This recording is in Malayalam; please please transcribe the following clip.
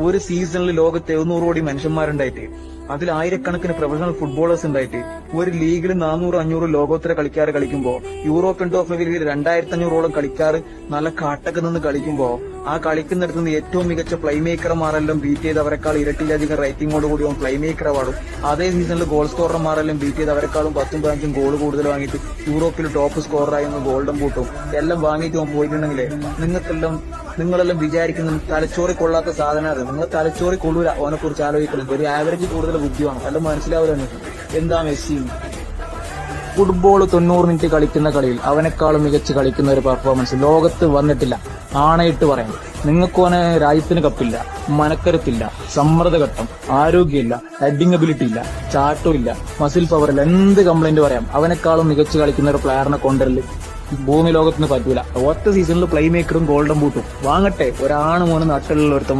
ഒരു സീസണിൽ ലോകത്ത് 700 കോടി മനുഷ്യന്മാരുണ്ടായിട്ട് അതിൽ ആയിരക്കണക്കിന് പ്രൊഫഷണൽ ഫുട്ബോളേഴ്സ് ഉണ്ടായിട്ട് ഒരു ലീഗിൽ 400-500 ലോകോത്തര കളിക്കാർ കളിക്കുമ്പോ യൂറോപ്യൻ ടോപ്പ് ലീഗിൽ 2500-ഓളം കളിക്കാർ നല്ല കാട്ടൊക്കെ നിന്ന് കളിക്കുമ്പോ ആ കളിക്കുന്നിടത്ത് നിന്ന് ഏറ്റവും മികച്ച പ്ലേ മേക്കർമാരെല്ലാം ബീറ്റ് ചെയ്ത് അവരെക്കാൾ ഇരട്ടിയിലധികം റേറ്റിംഗോട് കൂടി പ്ലേ മേക്കർ അവാർഡും അതേ സീസണിൽ ഗോൾ സ്കോറർമാരെല്ലാം ബീറ്റ് ചെയ്ത് അവരെക്കാളും 10-15 ഗോൾ കൂടുതൽ വാങ്ങിയിട്ട് യൂറോപ്പിൽ ടോപ്പ് സ്കോററായി ഗോൾഡൻ ബൂട്ടും എല്ലാം വാങ്ങിയിട്ട് പോയിട്ടുണ്ടെങ്കിലേ നിങ്ങളെല്ലാം വിചാരിക്കുന്ന തലച്ചോറി കൊള്ളാത്ത സാധനമാണ്. നിങ്ങൾ തലച്ചോറി കൊള്ളൂല ഓനെ കുറിച്ച് ആലോചിക്കുന്നത്. ഒരു ആവറേജ് കൂടുതൽ ബുദ്ധിയാണ്. എല്ലാം മനസ്സിലാവില്ല എന്താ മെസ്സി. ഫുട്ബോൾ 90 മിനിറ്റ് കളിക്കുന്ന കളിയിൽ അവനെക്കാളും മികച്ച് കളിക്കുന്ന ഒരു പെർഫോമൻസ് ലോകത്ത് വന്നിട്ടില്ല. ആണയിട്ട് പറയാം. നിങ്ങൾക്ക് ഓനെ രാജ്യത്തിന് കപ്പില്ല, മനക്കരുത്തില്ല, സമ്മർദ്ദഘട്ടം, ആരോഗ്യമില്ല, ഹെഡിങ് എബിലിറ്റി ഇല്ല, ചാട്ടം ഇല്ല, മസിൽ പവർ ഇല്ല, എന്ത് കംപ്ലൈന്റ് പറയാം. അവനെക്കാളും മികച്ച് കളിക്കുന്ന ഒരു പ്ലെയറിനെ കൊണ്ടുവരല് ഭൂമി ലോകത്തിന് പറ്റൂല. ഒറ്റ സീസണിൽ പ്ലേ മേക്കറും ഗോൾഡൻ ബൂട്ടും വാങ്ങട്ടെ. ഒരാണ് മോന് നട്ടിലുള്ള ഒരുത്തം